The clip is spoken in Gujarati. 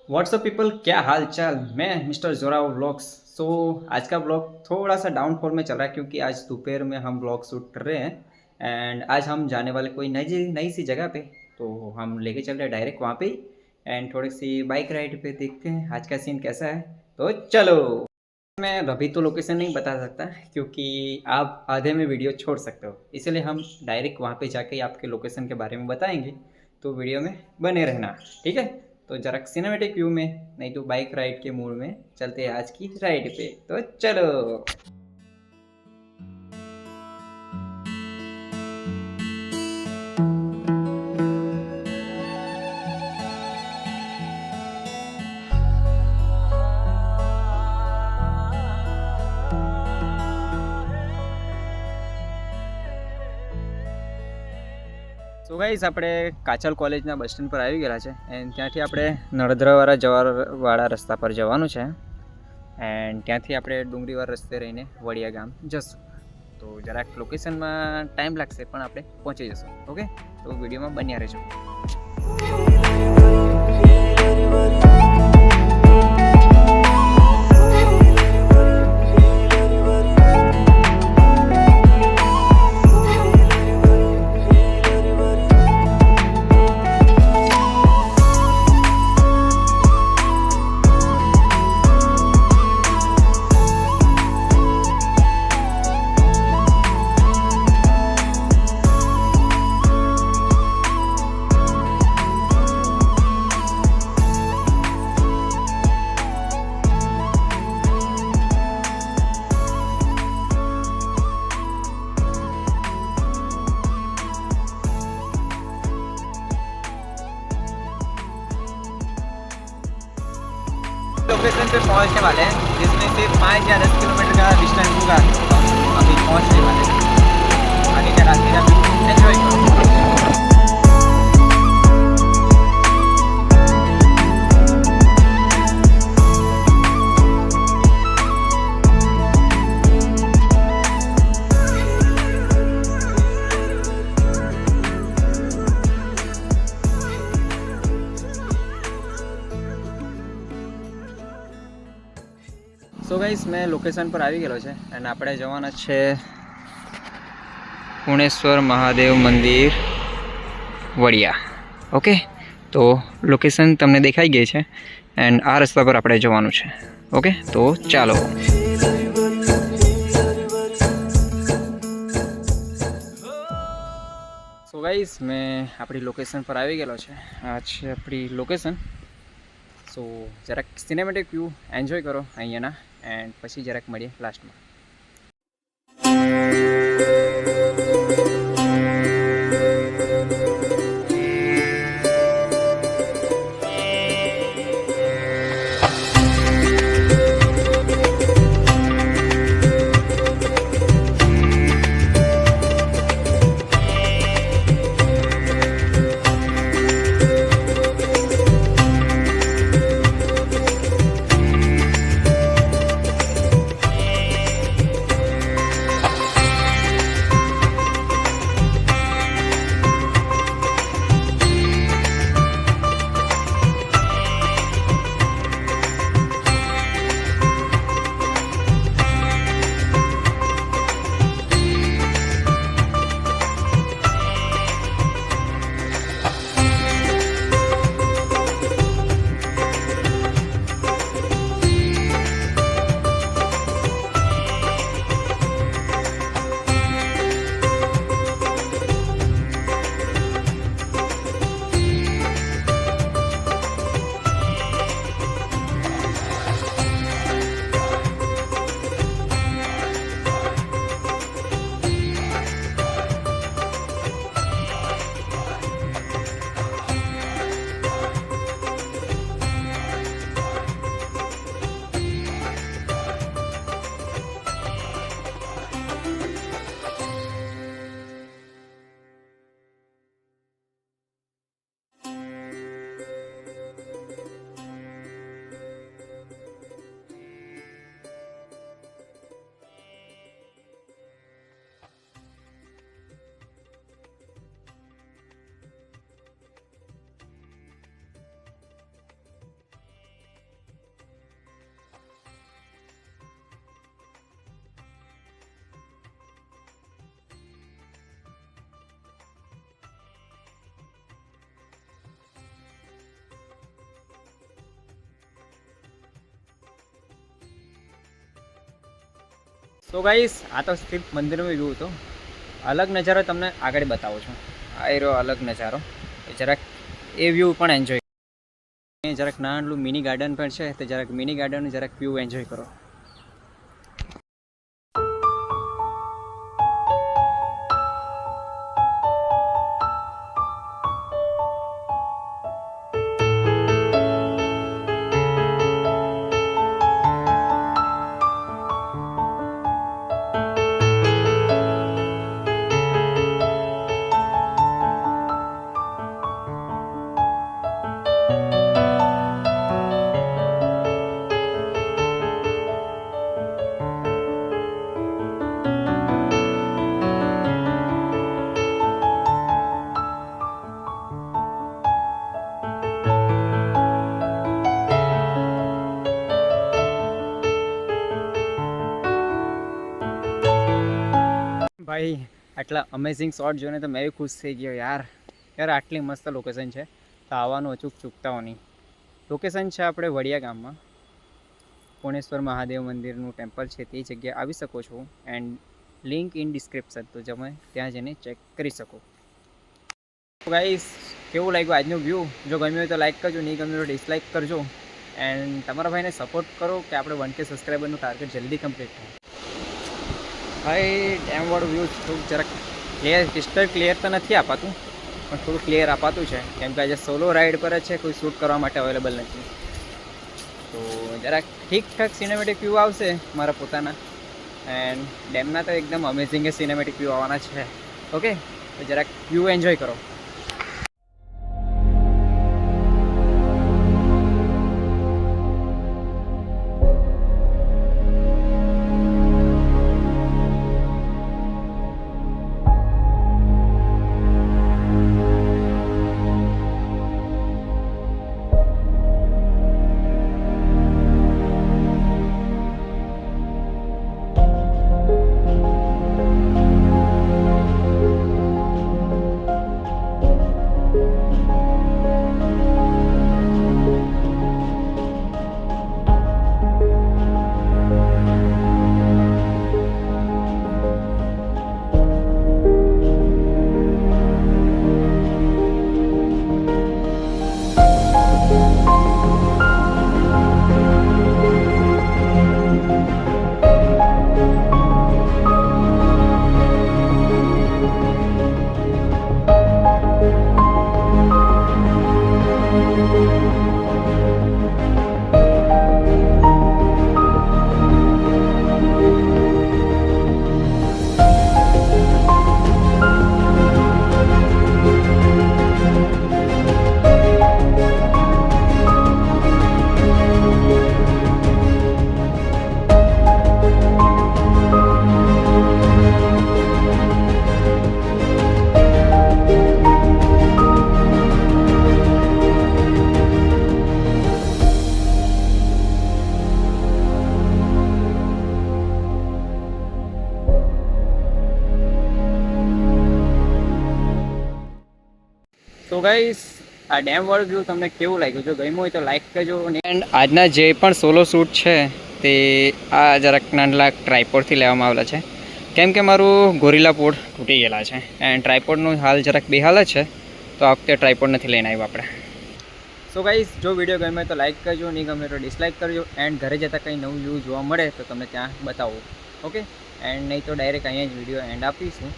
व्हाट्सअप पीपल, क्या हाल चाल। मैं मिस्टर जोराव व्लॉग्स। सो आज का ब्लॉग थोड़ा सा डाउनफॉल में चल रहा है क्योंकि आज दोपहर में हम ब्लॉग शूट कर रहे हैं एंड आज हम जाने वाले कोई नई नई सी जगह पे। तो हम लेके चल रहे हैं डायरेक्ट वहाँ पे ही एंड थोड़ी सी बाइक राइड पे देखते हैं आज का सीन कैसा है। तो चलो। मैं अभी तो लोकेशन नहीं बता सकता क्योंकि आप आधे में वीडियो छोड़ सकते हो, इसलिए हम डायरेक्ट वहाँ पे जाके ही आपके लोकेशन के बारे में बताएंगे। तो वीडियो में बने रहना, ठीक है। तो जरा सिनेमेटिक व्यू में नहीं तो बाइक राइड के मूड में चलते हैं आज की राइड पे। तो चलो। સો ગાઈસ, આપણે કાચલ કોલેજના બસ સ્ટેન્ડ પર આવી ગયેલા છે એન્ડ ત્યાંથી આપણે નળદ્રાવાળા જવાવાળા રસ્તા પર જવાનું છે એન્ડ ત્યાંથી આપણે ડુંગરીવાળા રસ્તે રહીને વડિયા ગામ જશું। તો જરાક લોકેશનમાં ટાઈમ લાગશે પણ આપણે પહોંચી જશું, ઓકે। તો વિડીયોમાં બન્યા રહેજો। लोकेशन पे पहुंचने वाले हैं जिसमें से 5 या 10 किलोमीटर का डिस्टेंस होगा। तो हम अभी पहुंचने वाले हैं। आगे का रास्ते का एंजॉय करो। સો ગાઈસ, મેં લોકેશન પર આવી ગયેલો છે અને આપણે જવાના છે પુણેશ્વર મહાદેવ મંદિર વડિયા, ઓકે। તો લોકેશન તમને દેખાઈ ગઈ છે એન્ડ આ રસ્તા પર આપણે જવાનું છે, ઓકે। તો ચાલો। સો ગાઈસ, મેં આપણી લોકેશન પર આવી ગયેલો છે। આ છે આપણી લોકેશન। સો જરાક સિનેમેટિક વ્યૂ એન્જોય કરો અહીંયાના એન્ડ પછી જરાક મળીએ લાસ્ટમાં। સો ગાઈસ આ તો સિર્ફ મંદિરનો વ્યૂ હતો. અલગ નજારો તમને આગળ બતાવું છું. આ એ રહ્યો અલગ નજારો. જરાક એ વ્યૂ પણ એન્જોય. જરાક નાનું મિની ગાર્ડન પણ છે, તો જરાક મિની ગાર્ડન જરાક વ્યૂ એન્જોય કરો. ભાઈ આટલા અમેઝિંગ શોટ જોઈને તો મેં બી ખુશ થઈ ગયો યાર. આટલી મસ્ત લોકેશન છે, તો આવવાનું અચૂક ચૂકતા હો નહીં. લોકેશન છે આપણે વડિયા ગામમાં. પુણેશ્વર મહાદેવ મંદિરનું ટેમ્પલ છે, તે જગ્યાએ આવી શકો છો. એન્ડ લિંક ઇન ડિસ્ક્રિપ્શન, તો તમે ત્યાં જઈને ચેક કરી શકો. ગાઈસ કેવું લાગ્યું આજનું વ્યૂ? જો ગમ્યું હોય તો લાઈક કરજો, નહીં ગમ્યું તો ડિસલાઈક કરજો. એન્ડ તમારા ભાઈને સપોર્ટ કરો કે આપણે 1K સબસ્ક્રાઈબરનું ટાર્ગેટ જલ્દી કમ્પ્લીટ થાય. ભાઈ ડેમવાળું વ્યૂ થોડુંક જરાક ક્લિયર ક્લિયર તો નથી અપાતું, પણ થોડું ક્લિયર અપાતું છે, કેમ કે આજે સોલો રાઈડ પર જ છે, કોઈ શૂટ કરવા માટે અવેલેબલ નથી. તો જરાક ઠીકઠાક સિનેમેટિક વ્યૂ આવશે મારા પોતાના. એન્ડ ડેમના તો એકદમ અમેઝિંગ સિનેમેટિક વ્યૂ આવવાના છે. ઓકે, તો જરાક વ્યૂ એન્જોય કરો. તો ગાઈસ આ ડેમવાળું વ્યૂ તમને કેવું લાગ્યું? જો ગમ્યું હોય તો લાઈક કરજો. એન્ડ આજના જે પણ સોલો શૂટ છે તે આ જરાક નાનલા ટ્રાયપોડથી લેવામાં આવેલા છે, કેમ કે મારું ગોરિલા પોડ તૂટી ગયેલા છે. એન્ડ ટ્રાયપોડનું હાલ જરાક બેહાલ છે, તો આ વખતે ટ્રાયપોડ નથી લઈને આવ્યા આપણે. સો ગાઈસ જો વિડીયો ગમે તો લાઈક કરજો, નહીં ગમે તો ડિસલાઈક કરજો. એન્ડ ઘરે જતાં કંઈ નવું વ્યૂ જોવા મળે તો તમને ત્યાં બતાવો. ઓકે, એન્ડ નહીં તો ડાયરેક્ટ અહીંયા જ વિડીયો એન્ડ આપીશું.